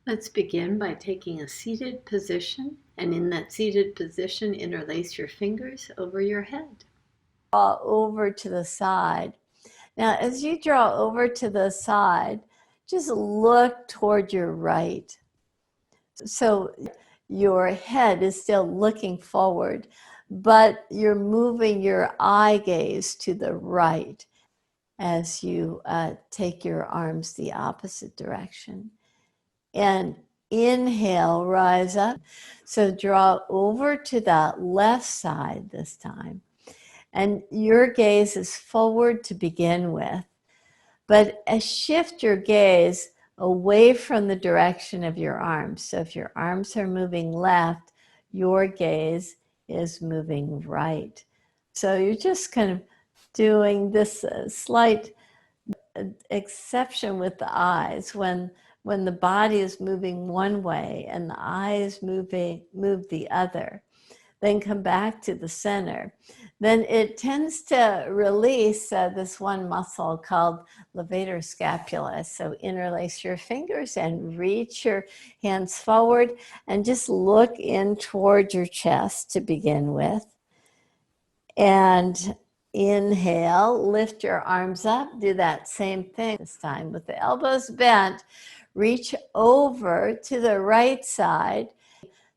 Let's begin by taking a seated position, and in that seated position, interlace your fingers over your head. Draw over to the side. Now, as you draw over to the side, just look toward your right. So your head is still looking forward, but you're moving your eye gaze to the right as you take your arms the opposite direction. And inhale, rise up. So draw over to the left side this time. And your gaze is forward to begin with. But shift your gaze away from the direction of your arms. So if your arms are moving left, your gaze is moving right. So you're just kind of doing this slight exception with the eyes when the body is moving one way and the eyes move the other. Then come back to the center. Then it tends to release this one muscle called levator scapula. So interlace your fingers and reach your hands forward and just look in toward your chest to begin with. And inhale, lift your arms up. Do that same thing this time with the elbows bent. Reach over to the right side.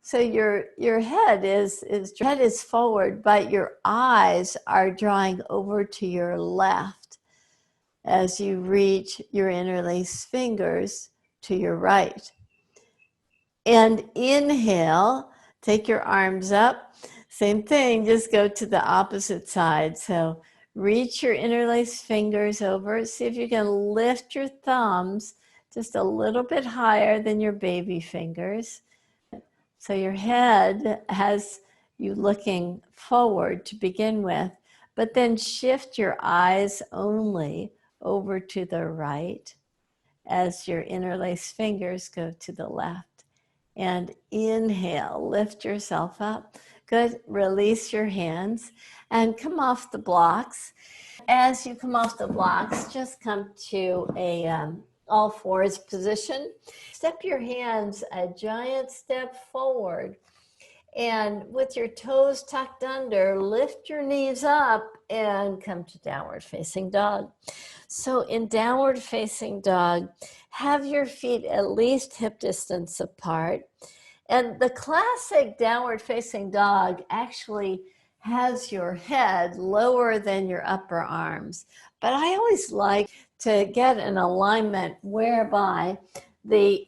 So your head is forward, but your eyes are drawing over to your left as you reach your interlaced fingers to your right. And inhale, take your arms up. Same thing, just go to the opposite side. So reach your interlaced fingers over. See if you can lift your thumbs just a little bit higher than your baby fingers. So your head has you looking forward to begin with, but then shift your eyes only over to the right as your interlaced fingers go to the left. And inhale, lift yourself up. Good, release your hands and come off the blocks. As you come off the blocks, just come to a all fours position. Step your hands a giant step forward. And with your toes tucked under, lift your knees up and come to downward facing dog. So in downward facing dog, have your feet at least hip distance apart. And the classic downward facing dog actually has your head lower than your upper arms. But I always like to get an alignment whereby the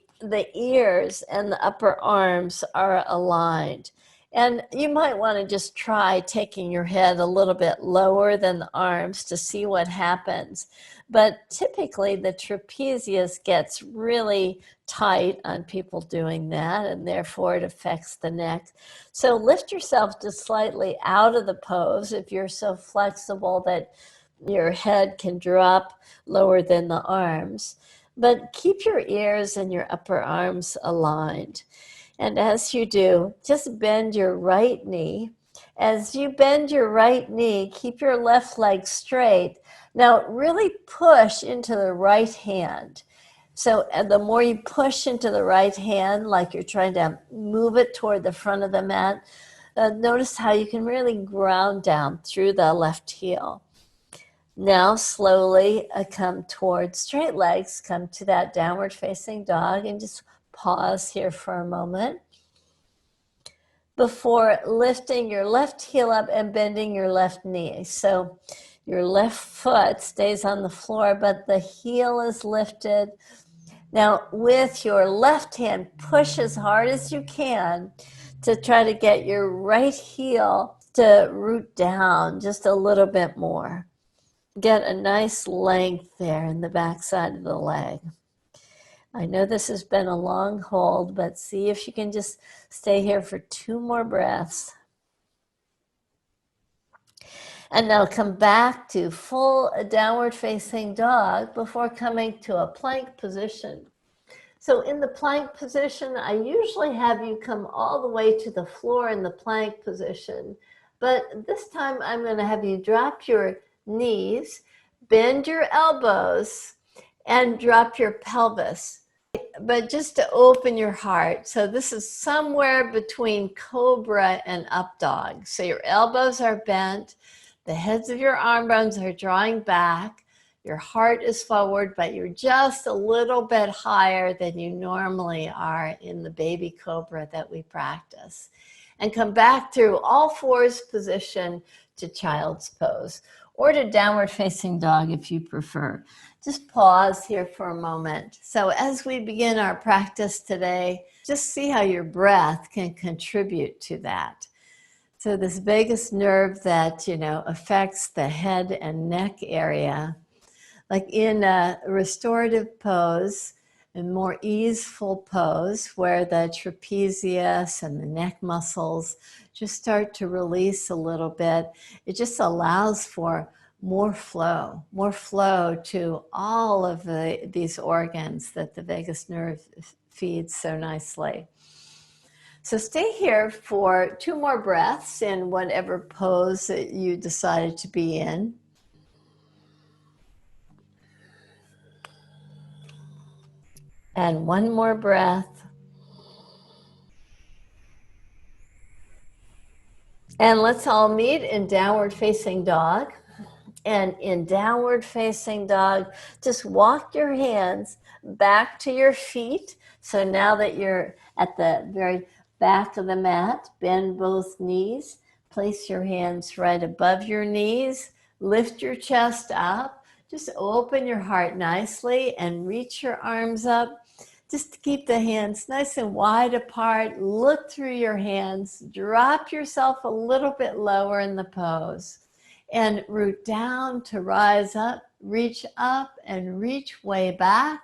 ears and the upper arms are aligned. And you might want to just try taking your head a little bit lower than the arms to see what happens. But typically the trapezius gets really tight on people doing that, and therefore it affects the neck. So lift yourself just slightly out of the pose if you're so flexible that your head can drop lower than the arms. But keep your ears and your upper arms aligned. And as you do, just bend your right knee. As you bend your right knee, keep your left leg straight. Now, really push into the right hand. So the more you push into the right hand, like you're trying to move it toward the front of the mat, notice how you can really ground down through the left heel. Now slowly come towards straight legs, come to that downward facing dog, and just pause here for a moment before lifting your left heel up and bending your left knee. So your left foot stays on the floor, but the heel is lifted. Now with your left hand, push as hard as you can to try to get your right heel to root down just a little bit more. Get a nice length there in the back side of the leg. I know this has been a long hold, but see if you can just stay here for 2 more breaths. And now come back to full downward facing dog before coming to a plank position. So in the plank position, I usually have you come all the way to the floor in the plank position. But this time I'm going to have you drop your knees, bend your elbows, and drop your pelvis But just to open your heart. So this is somewhere between cobra and up dog. So your elbows are bent, the heads of your arm bones are drawing back, your heart is forward, but you're just a little bit higher than you normally are in the baby cobra that we practice. And come back through all fours position to child's pose, or to downward facing dog if you prefer. Just pause here for a moment. So as we begin our practice today, just see how your breath can contribute to that. So this vagus nerve that, affects the head and neck area, like in a restorative pose, a more easeful pose where the trapezius and the neck muscles just start to release a little bit. It just allows for more flow to all of these organs that the vagus nerve feeds so nicely. So stay here for 2 more breaths in whatever pose that you decided to be in. And 1 more breath. And let's all meet in downward facing dog. And in downward facing dog, just walk your hands back to your feet. So now that you're at the very back of the mat, bend both knees, place your hands right above your knees, lift your chest up, just open your heart nicely and reach your arms up. Just keep the hands nice and wide apart, look through your hands, drop yourself a little bit lower in the pose. And root down to rise up and reach way back.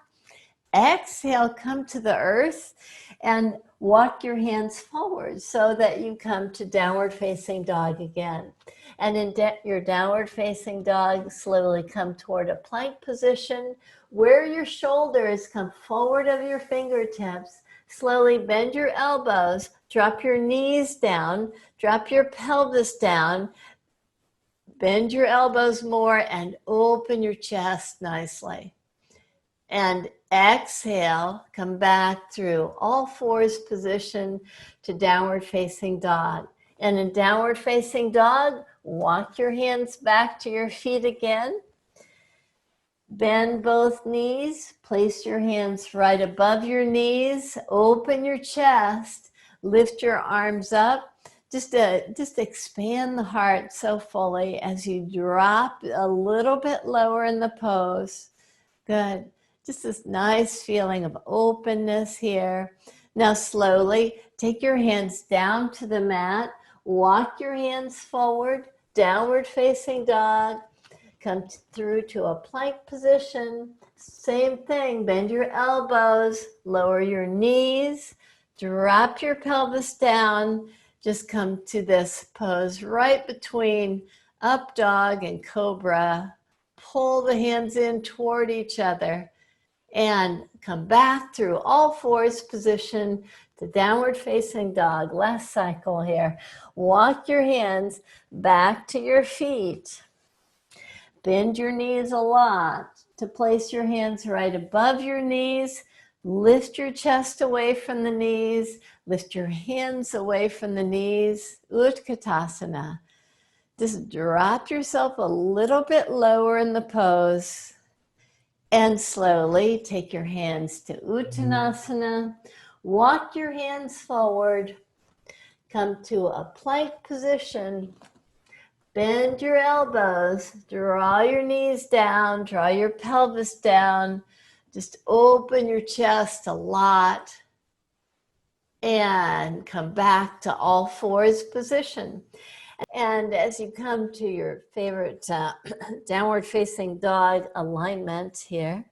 Exhale, come to the earth and walk your hands forward so that you come to downward facing dog again. And in your downward facing dog, slowly come toward a plank position where your shoulders come forward of your fingertips. Slowly bend your elbows, drop your knees down, drop your pelvis down. Bend your elbows more and open your chest nicely. And exhale, come back through all fours position to downward facing dog. And in downward facing dog, walk your hands back to your feet again. Bend both knees, place your hands right above your knees, open your chest, lift your arms up. Just expand the heart so fully as you drop a little bit lower in the pose. Good. Just this nice feeling of openness here. Now slowly take your hands down to the mat. Walk your hands forward, downward facing dog. Come through to a plank position. Same thing, bend your elbows, lower your knees, drop your pelvis down. Just come to this pose right between up dog and cobra. Pull the hands in toward each other and come back through all fours position to downward facing dog. Last cycle here. Walk your hands back to your feet. Bend your knees a lot to place your hands right above your knees. Lift your chest away from the knees. Lift your hands away from the knees. Utkatasana. Just drop yourself a little bit lower in the pose. And slowly take your hands to Uttanasana. Walk your hands forward. Come to a plank position. Bend your elbows. Draw your knees down. Draw your pelvis down. Just open your chest a lot and come back to all fours position. And as you come to your favorite downward facing dog alignment here,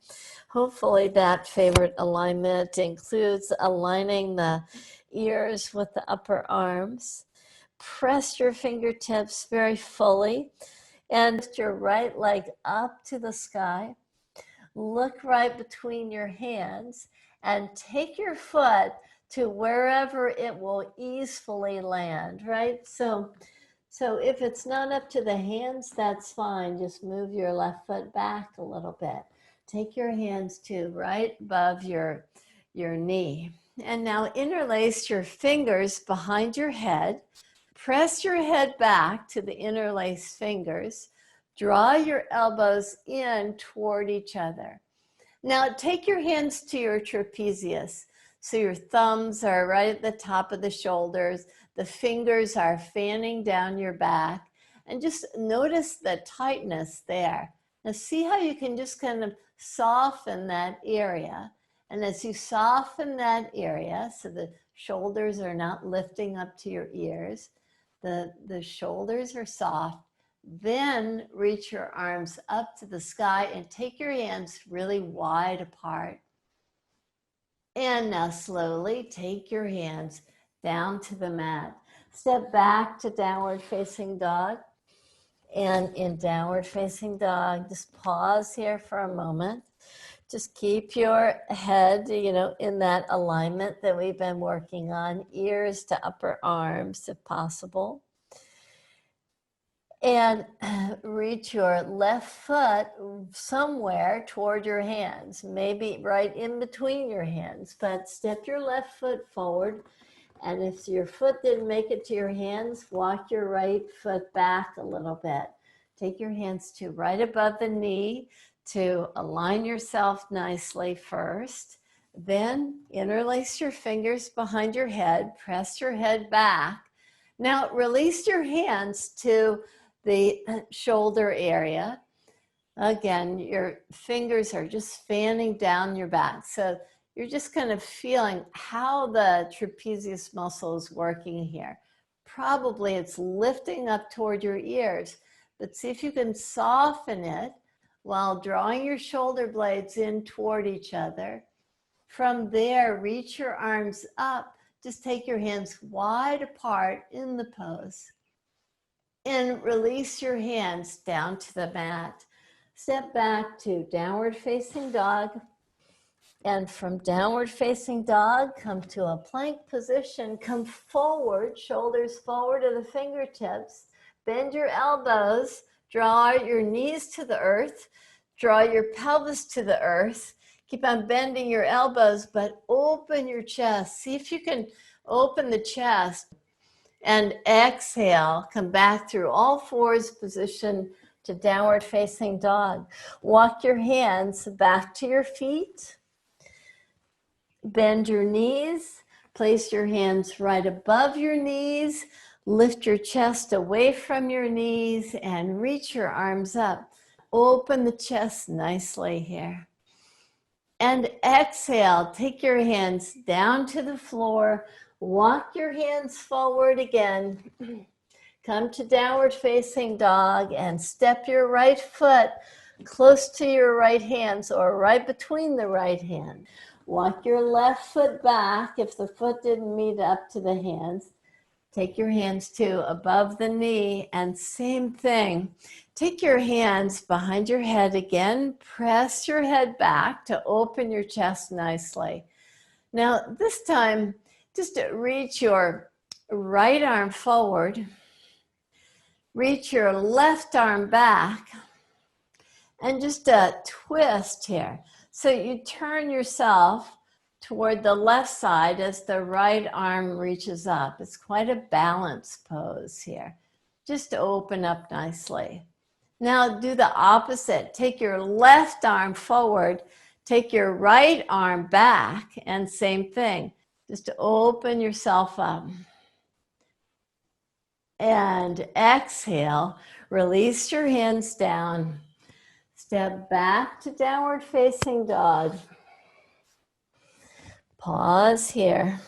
hopefully that favorite alignment includes aligning the ears with the upper arms. Press your fingertips very fully and lift your right leg up to the sky. Look right between your hands and take your foot to wherever it will easily land, right? So if it's not up to the hands, that's fine. Just move your left foot back a little bit take your hands to right above your knee. And now interlace your fingers behind your head. Press your head back to the interlaced fingers. Draw your elbows in toward each other. Now take your hands to your trapezius. So your thumbs are right at the top of the shoulders. The fingers are fanning down your back. And just notice the tightness there. Now see how you can just kind of soften that area. And as you soften that area, so the shoulders are not lifting up to your ears, the shoulders are soft, then reach your arms up to the sky and take your hands really wide apart. And now slowly take your hands down to the mat. Step back to downward facing dog. And in downward facing dog, just pause here for a moment. Just keep your head, in that alignment that we've been working on, ears to upper arms if possible. And reach your left foot somewhere toward your hands, maybe right in between your hands, but step your left foot forward. And if your foot didn't make it to your hands, walk your right foot back a little bit. Take your hands to right above the knee to align yourself nicely first. Then interlace your fingers behind your head, press your head back. Now release your hands to the shoulder area. Again, your fingers are just fanning down your back. So you're just kind of feeling how the trapezius muscle is working here. Probably it's lifting up toward your ears, but see if you can soften it while drawing your shoulder blades in toward each other. From there, reach your arms up. Just take your hands wide apart in the pose. And release your hands down to the mat. Step back to downward facing dog. And from downward facing dog, come to a plank position. Come forward, shoulders forward to the fingertips. Bend your elbows. Draw your knees to the earth. Draw your pelvis to the earth. Keep on bending your elbows, but open your chest. See if you can open the chest. And exhale, come back through all fours position to downward facing dog. Walk your hands back to your feet. Bend your knees. Place your hands right above your knees. Lift your chest away from your knees and reach your arms up. Open the chest nicely here. And exhale, take your hands down to the floor. Walk your hands forward again. Come to downward facing dog and step your right foot close to your right hands or right between the right hand. Walk your left foot back if the foot didn't meet up to the hands. Take your hands to above the knee and same thing. Take your hands behind your head again. Press your head back to open your chest nicely. Now this time, just reach your right arm forward, reach your left arm back, and just a twist here. So you turn yourself toward the left side as the right arm reaches up. It's quite a balanced pose here. Just open up nicely. Now do the opposite. Take your left arm forward, take your right arm back, and same thing. Just to open yourself up. And exhale, release your hands down. Step back to downward facing dog. Pause here.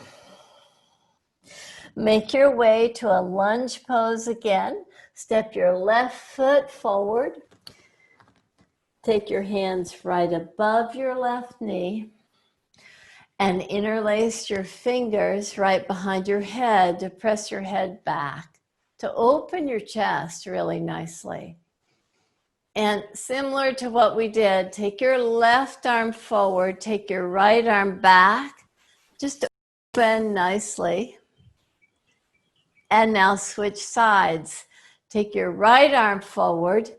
Make your way to a lunge pose again. Step your left foot forward. Take your hands right above your left knee. And interlace your fingers right behind your head to press your head back, to open your chest really nicely. And similar to what we did, take your left arm forward, take your right arm back, just open nicely. And now switch sides. Take your right arm forward,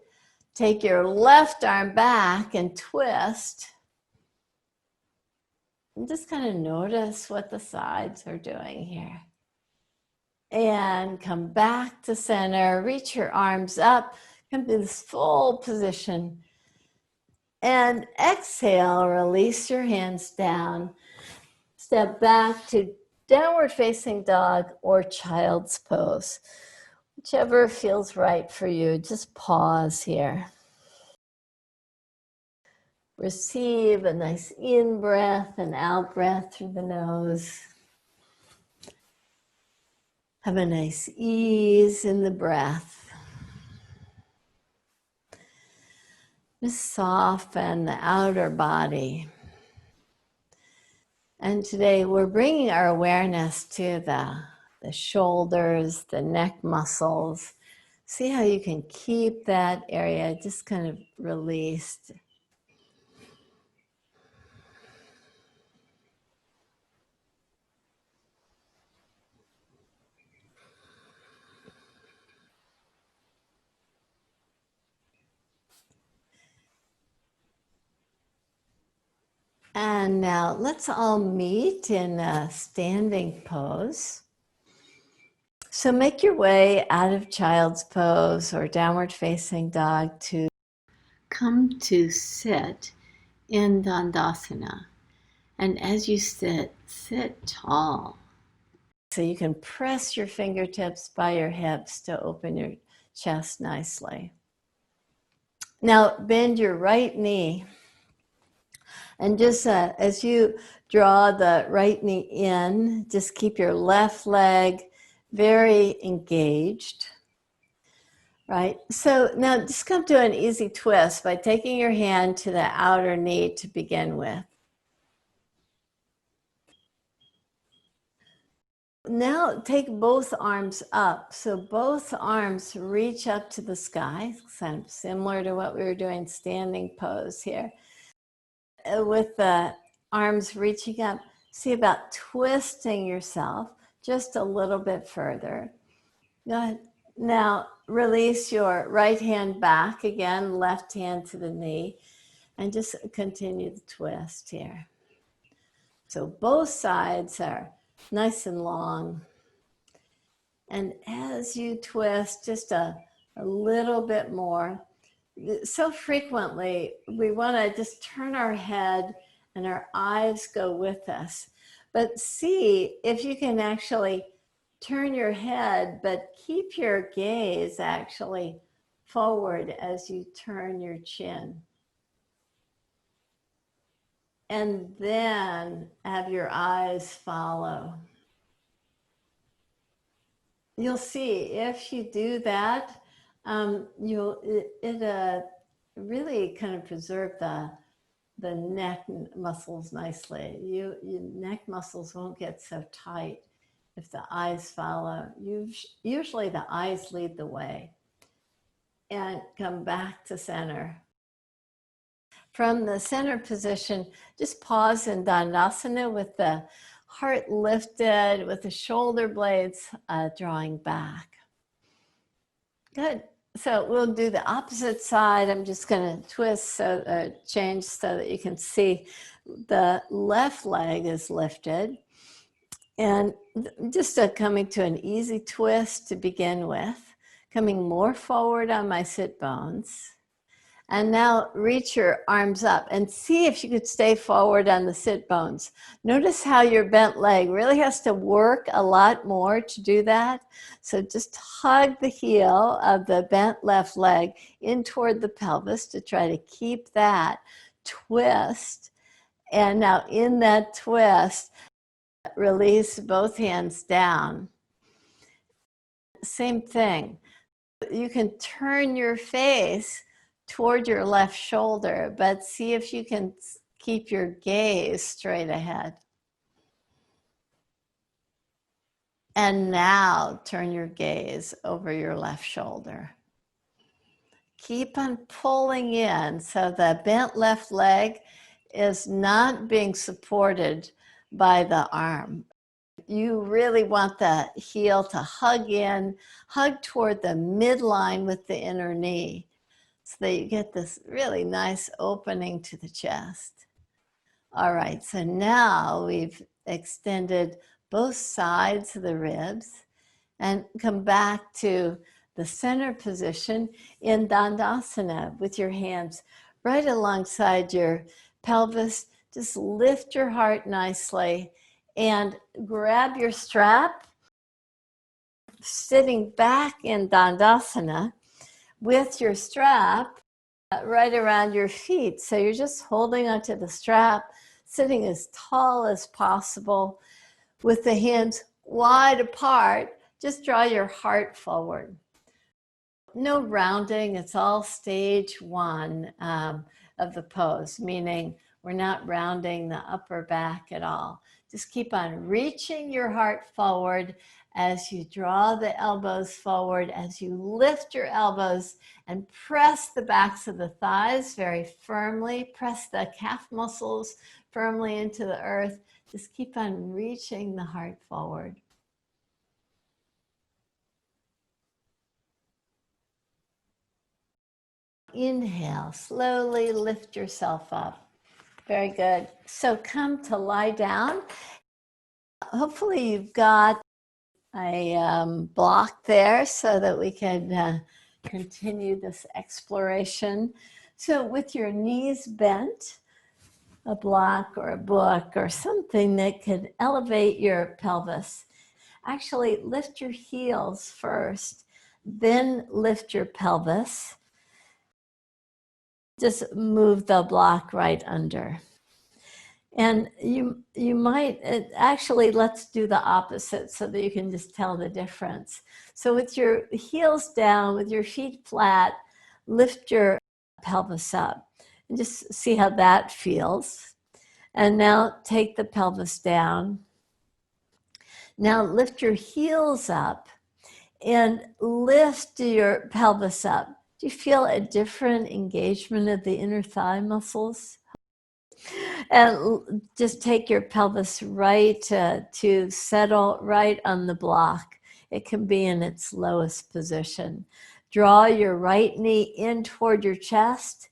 Take your left arm back and twist. And just kind of notice what the sides are doing here. And come back to center, reach your arms up, come to this full position. And exhale, release your hands down. Step back to downward facing dog or child's pose. Whichever feels right for you, just pause here. Receive a nice in-breath and out-breath through the nose. Have a nice ease in the breath. Just soften the outer body. And today we're bringing our awareness to the shoulders, the neck muscles. See how you can keep that area just kind of released. And now let's all meet in a standing pose. So make your way out of child's pose or downward facing dog to come to sit in Dandasana. And as you sit, sit tall. So you can press your fingertips by your hips to open your chest nicely. Now bend your right knee. And just as you draw the right knee in, just keep your left leg very engaged, right? So now just come to an easy twist by taking your hand to the outer knee to begin with. Now take both arms up. So both arms reach up to the sky, kind of similar to what we were doing standing pose here. With the arms reaching up, see about twisting yourself just a little bit further. Good. Now release your right hand back again, left hand to the knee, and just continue the twist here. So both sides are nice and long. And as you twist just a little bit more, so frequently we want to just turn our head and our eyes go with us. But see if you can actually turn your head, but keep your gaze actually forward as you turn your chin. And then have your eyes follow. You'll see if you do that, it really kind of preserve the neck muscles nicely. Your neck muscles won't get so tight if the eyes follow. Usually the eyes lead the way. And come back to center. From the center position, just pause in Dandasana with the heart lifted, with the shoulder blades drawing back. Good. So we'll do the opposite side. I'm just going to twist, change so that you can see the left leg is lifted. And just coming to an easy twist to begin with, coming more forward on my sit bones. And now reach your arms up and see if you could stay forward on the sit bones. Notice how your bent leg really has to work a lot more to do that. So just hug the heel of the bent left leg in toward the pelvis to try to keep that twist. And now in that twist, release both hands down. Same thing. You can turn your face toward your left shoulder, but see if you can keep your gaze straight ahead. And now turn your gaze over your left shoulder. Keep on pulling in so the bent left leg is not being supported by the arm. You really want the heel to hug in, hug toward the midline with the inner knee. so that you get this really nice opening to the chest. All right, so now we've extended both sides of the ribs and come back to the center position in Dandasana with your hands right alongside your pelvis. Just lift your heart nicely and grab your strap, sitting back in Dandasana with your strap right around your feet. So you're just holding onto the strap, sitting as tall as possible with the hands wide apart. Just draw your heart forward. No rounding, it's all stage one of the pose, meaning we're not rounding the upper back at all. Just keep on reaching your heart forward as you draw the elbows forward, as you lift your elbows and press the backs of the thighs very firmly, press the calf muscles firmly into the earth. Just keep on reaching the heart forward. Inhale, slowly lift yourself up. Very good. So come to lie down. Hopefully you've got a block there so that we can continue this exploration. So with your knees bent, a block or a book or something that could elevate your pelvis. Actually lift your heels first, then lift your pelvis. Just move the block right under. And you might, actually, let's do the opposite so that you can just tell the difference. So with your heels down, with your feet flat, lift your pelvis up and just see how that feels. And now take the pelvis down. Now lift your heels up and lift your pelvis up. Do you feel a different engagement of the inner thigh muscles? And just take your pelvis right to settle right on the block. It can be in its lowest position. Draw your right knee in toward your chest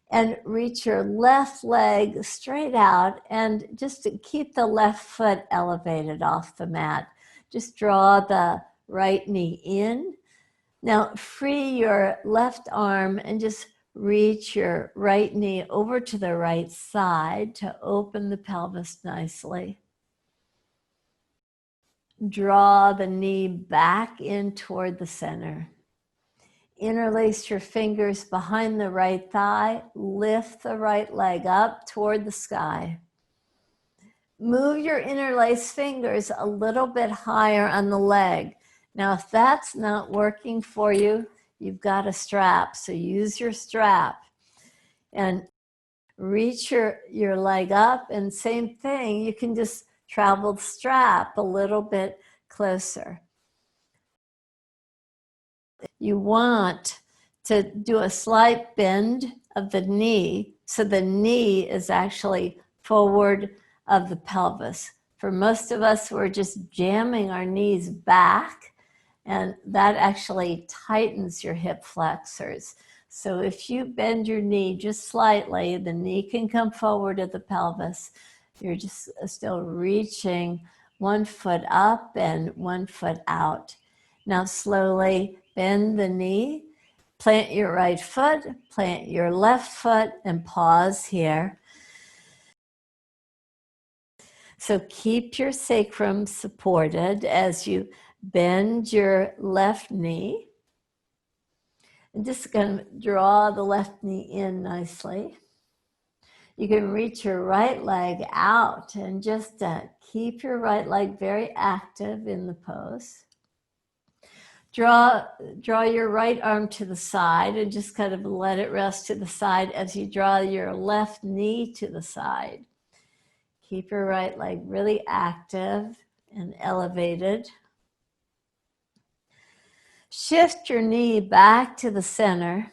and reach your left leg straight out, and just to keep the left foot elevated off the mat. Just draw the right knee in. Now free your left arm and just reach your right knee over to the right side to open the pelvis nicely. Draw the knee back in toward the center. Interlace your fingers behind the right thigh. Lift the right leg up toward the sky. Move your interlaced fingers a little bit higher on the leg. Now, if that's not working for you, you've got a strap, so use your strap. And reach your leg up, and same thing, you can just travel the strap a little bit closer. You want to do a slight bend of the knee, so the knee is actually forward of the pelvis. For most of us, we're just jamming our knees back, and that actually tightens your hip flexors. So if you bend your knee just slightly, the knee can come forward of the pelvis. You're just still reaching one foot up and one foot out. Now slowly bend the knee, plant your right foot, plant your left foot, and pause here. So keep your sacrum supported as you bend your left knee. I'm just going to draw the left knee in nicely. You can reach your right leg out and just keep your right leg very active in the pose. Draw your right arm to the side and just kind of let it rest to the side as you draw your left knee to the side. Keep your right leg really active and elevated. Shift your knee back to the center.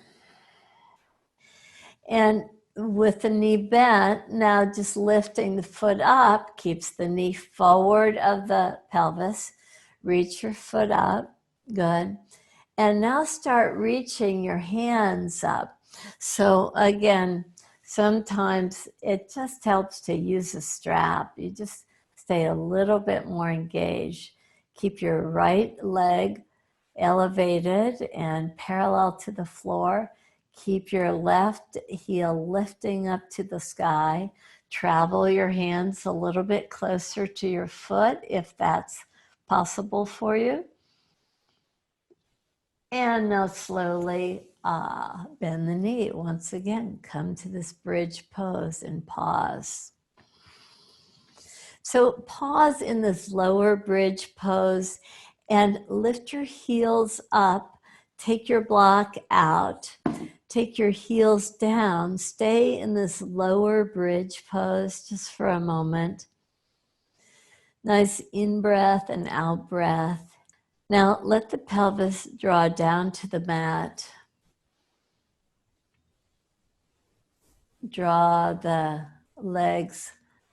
And with the knee bent, now just lifting the foot up keeps the knee forward of the pelvis. Reach your foot up. Good. And now start reaching your hands up. So again, sometimes it just helps to use a strap. You just stay a little bit more engaged. Keep your right leg elevated and parallel to the floor. Keep your left heel lifting up to the sky. Travel your hands a little bit closer to your foot if that's possible for you. And now slowly bend the knee. Once again, come to this bridge pose and pause. So pause in this lower bridge pose and lift your heels up. Take your block out. Take your heels down. Stay in this lower bridge pose just for a moment. Nice in-breath and out-breath. Now let the pelvis draw down to the mat. Draw the legs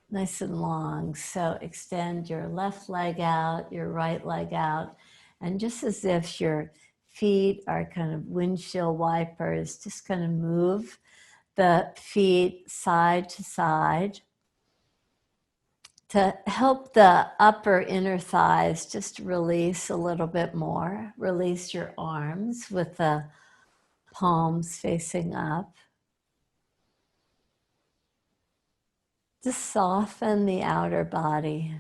nice and long. So extend your left leg out, your right leg out, and just as if your feet are kind of windshield wipers, just kind of move the feet side to side to help the upper inner thighs just release a little bit more. Release your arms with the palms facing up. Just soften the outer body.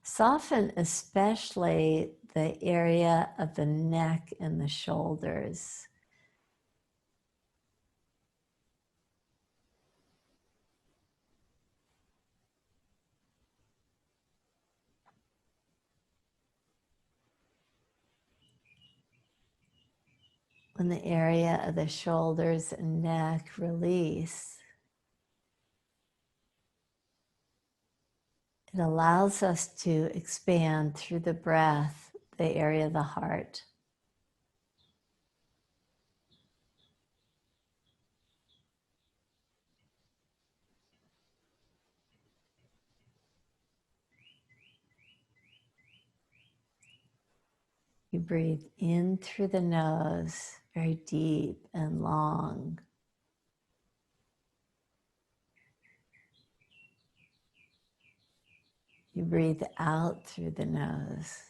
Soften especially the area of the neck and the shoulders. When the area of the shoulders and neck release, it allows us to expand through the breath, the area of the heart. You breathe in through the nose, very deep and long. You breathe out through the nose.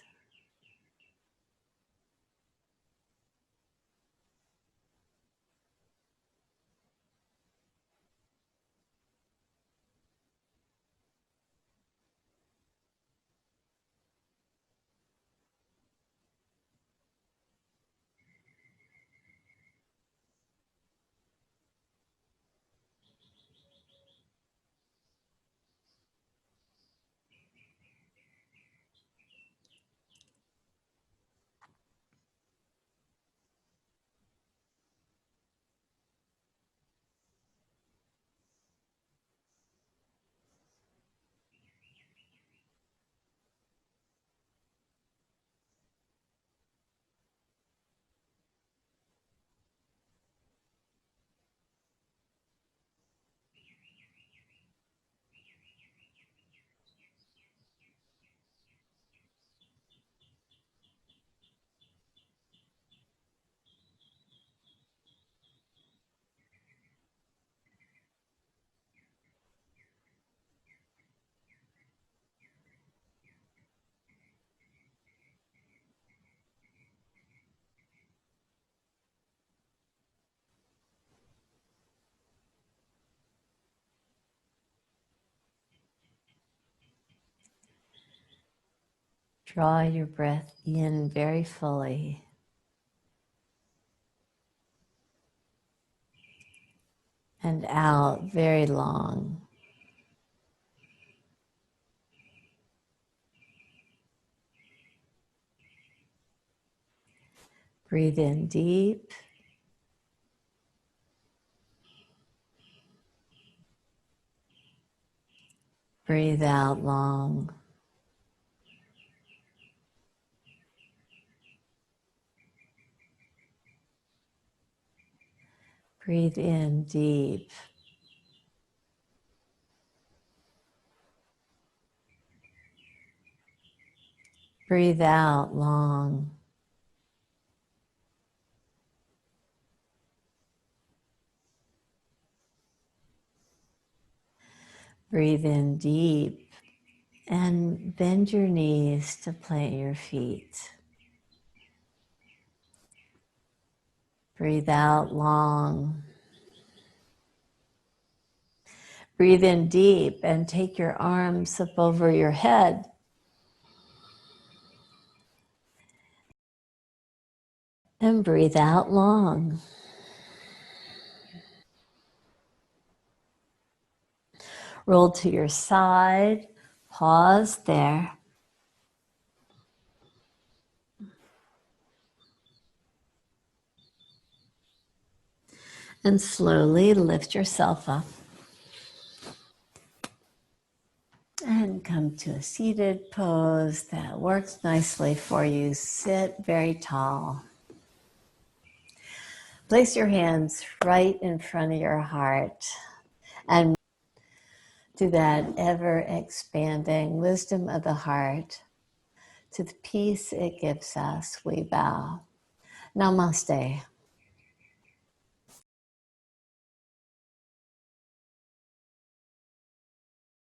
Draw your breath in very fully. And out very long. Breathe in deep. Breathe out long. Breathe in deep. Breathe out long. Breathe in deep and bend your knees to plant your feet. Breathe out long. Breathe in deep and take your arms up over your head. And breathe out long. Roll to your side. Pause there. And slowly lift yourself up. And come to a seated pose that works nicely for you. Sit very tall. Place your hands right in front of your heart and to that ever expanding wisdom of the heart, to the peace it gives us, we bow. Namaste.